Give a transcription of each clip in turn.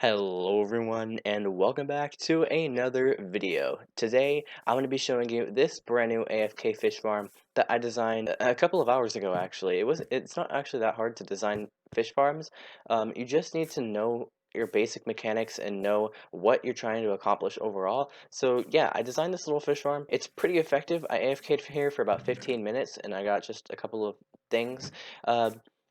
Hello everyone and welcome back to another video. Today I'm going to be showing you this brand new AFK fish farm that I designed a couple of hours ago actually. It's not actually that hard to design fish farms. You just need to know your basic mechanics and know what you're trying to accomplish overall. So yeah, I designed this little fish farm. It's pretty effective. I AFK'd here for about 15 minutes and I got just a couple of things. Uh,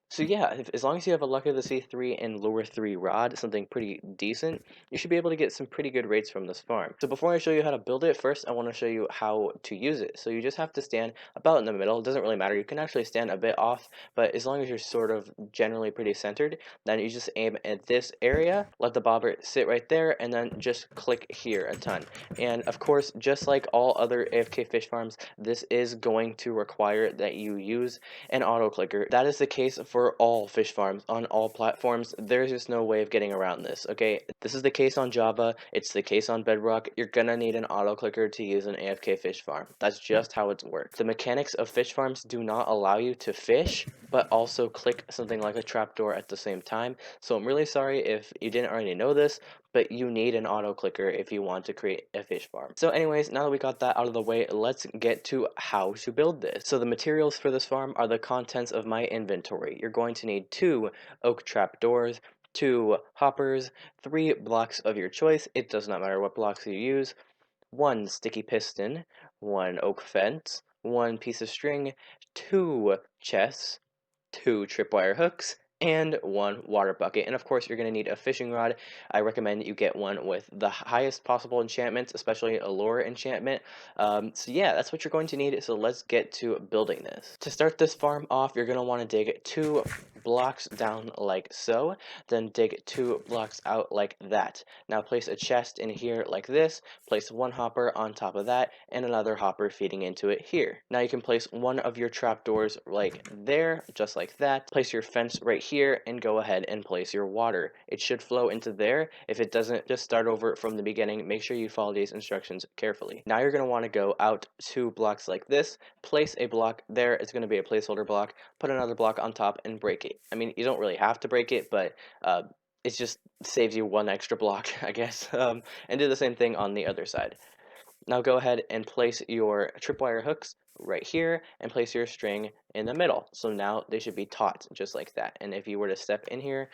so yeah, as long as you have a Luck of the Sea 3 and Lure 3 rod, something pretty decent, you should be able to get some pretty good rates from this farm. So before I show you how to build it, first I want to show you how to use it. So you just have to stand about in the middle. It doesn't really matter. You can actually stand a bit off, but as long as you're sort of generally pretty centered, then you just aim at this area, let the bobber sit right there, and then just click here a ton. And of course, just like all other AFK fish farms, this is going to require that you use an auto clicker. That is the case for all fish farms on all platforms. There's just no way of getting around this, okay? This is the case on Java, it's the case on Bedrock. You're gonna need an auto clicker to use an AFK fish farm. That's just how it works. The mechanics of fish farms do not allow you to fish, but also click something like a trapdoor at the same time. So I'm really sorry if you didn't already know this, but you need an auto clicker if you want to create a fish farm. So anyways, now that we got that out of the way, let's get to how to build this. So the materials for this farm are the contents of my inventory. You're going to need 2 oak trap doors, 2 hoppers, 3 blocks of your choice. It does not matter what blocks you use. 1 sticky piston, 1 oak fence, 1 piece of string, 2 chests, 2 tripwire hooks, and 1 water bucket. And of course, you're going to need a fishing rod. I recommend you get one with the highest possible enchantments, especially a lure enchantment. So yeah, that's what you're going to need. So let's get to building this. To start this farm off, you're going to want to dig 2 blocks down like so, then dig 2 blocks out like that. Now place a chest in here like this, place 1 hopper on top of that, and another hopper feeding into it here. Now you can place one of your trapdoors like there, just like that. Place your fence right here and go ahead and place your water. It should flow into there. If it doesn't, just start over from the beginning. Make sure you follow these instructions carefully. Now you're going to want to go out 2 blocks like this, place a block there. It's going to be a placeholder block. Put another block on top and break it. I mean, you don't really have to break it, but it just saves you 1 extra block, I guess. And do the same thing on the other side. Now go ahead and place your tripwire hooks right here and place your string in the middle. So now they should be taut just like that. And if you were to step in here,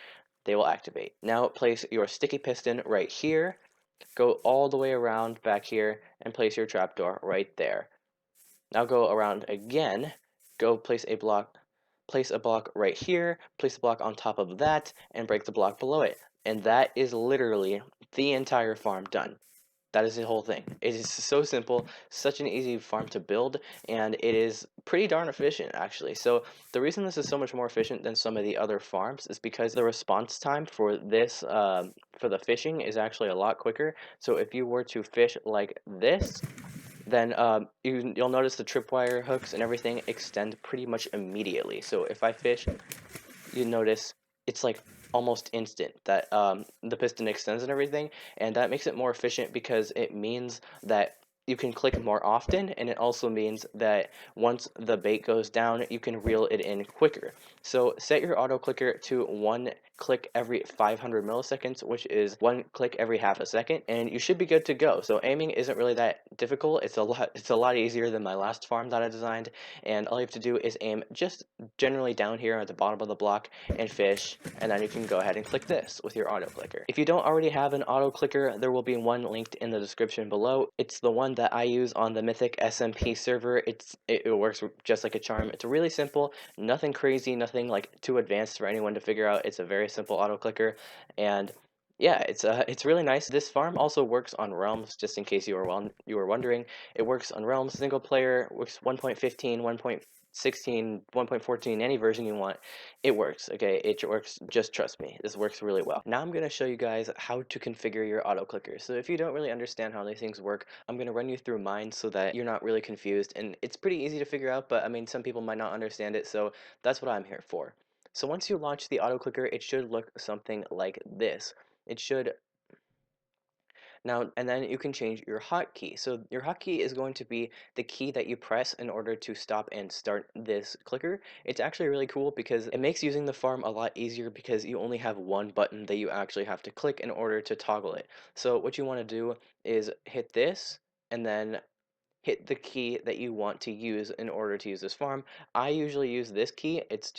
they will activate. Now place your sticky piston right here, go all the way around back here and place your trapdoor right there. Now go around again, go place a block right here, place a block on top of that, and break the block below it. And that is literally the entire farm done. That is the whole thing. It is so simple, such an easy farm to build, and it is pretty darn efficient actually. So the reason this is so much more efficient than some of the other farms is because the response time for this, for the fishing is actually a lot quicker. So if you were to fish like this, then you'll notice the tripwire hooks and everything extend pretty much immediately. So if I fish, you notice it's like almost instant that the piston extends and everything, and that makes it more efficient because it means that you can click more often, and it also means that once the bait goes down, you can reel it in quicker. So set your auto clicker to 1 click every 500 milliseconds, which is 1 click every half a second, and you should be good to go. So aiming isn't really that difficult. It's a lot easier than my last farm that I designed, and all you have to do is aim just generally down here at the bottom of the block and fish, and then you can go ahead and click this with your auto clicker. If you don't already have an auto clicker, there will be one linked in the description below. It's the one that I use on the Mythic SMP server. It works just like a charm. It's really simple, nothing crazy, nothing like too advanced for anyone to figure out. It's a very simple auto clicker, and yeah, it's really nice. This farm also works on Realms, just in case you were wondering. It works on Realms single player, works 1.15, 1.16, 1.14, any version you want. It works, okay? It works, just trust me. This works really well. Now I'm going to show you guys how to configure your auto clicker. So if you don't really understand how these things work, I'm going to run you through mine so that you're not really confused. And it's pretty easy to figure out, but I mean, some people might not understand it, so that's what I'm here for. So once you launch the auto clicker, it should look something like this. It should Now, and then you can change your hotkey. So your hotkey is going to be the key that you press in order to stop and start this clicker. It's actually really cool because it makes using the farm a lot easier because you only have one button that you actually have to click in order to toggle it. So what you want to do is hit this and then hit the key that you want to use in order to use this farm. I usually use this key. It's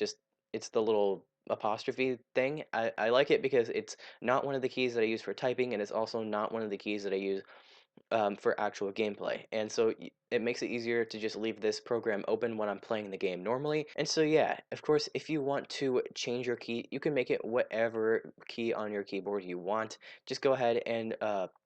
the little apostrophe thing. I like it because it's not one of the keys that I use for typing, and it's also not one of the keys that I use for actual gameplay. And so it makes it easier to just leave this program open when I'm playing the game normally. And so yeah, of course, if you want to change your key, you can make it whatever key on your keyboard you want. Just go ahead and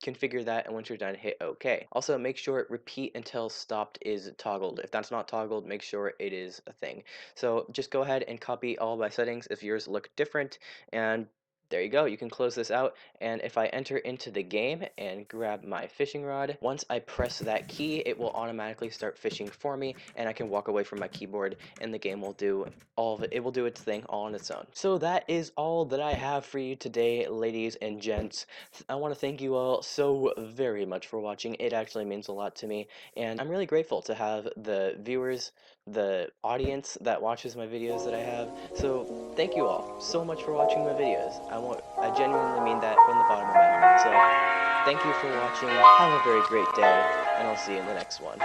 configure that, and once you're done, hit OK. Also, make sure repeat until stopped is toggled. If that's not toggled, make sure it is a thing. So just go ahead and copy all my settings if yours look different, and there you go. You can close this out, and if I enter into the game and grab my fishing rod, once I press that key, it will automatically start fishing for me, and I can walk away from my keyboard, and the game will do all of it. It will do its thing all on its own. So that is all that I have for you today, ladies and gents. I want to thank you all so very much for watching. It actually means a lot to me, and I'm really grateful to have the viewers, the audience that watches my videos that I have. So thank you all so much for watching my videos. I genuinely mean that from the bottom of my heart. So thank you for watching. Have a very great day, and I'll see you in the next one.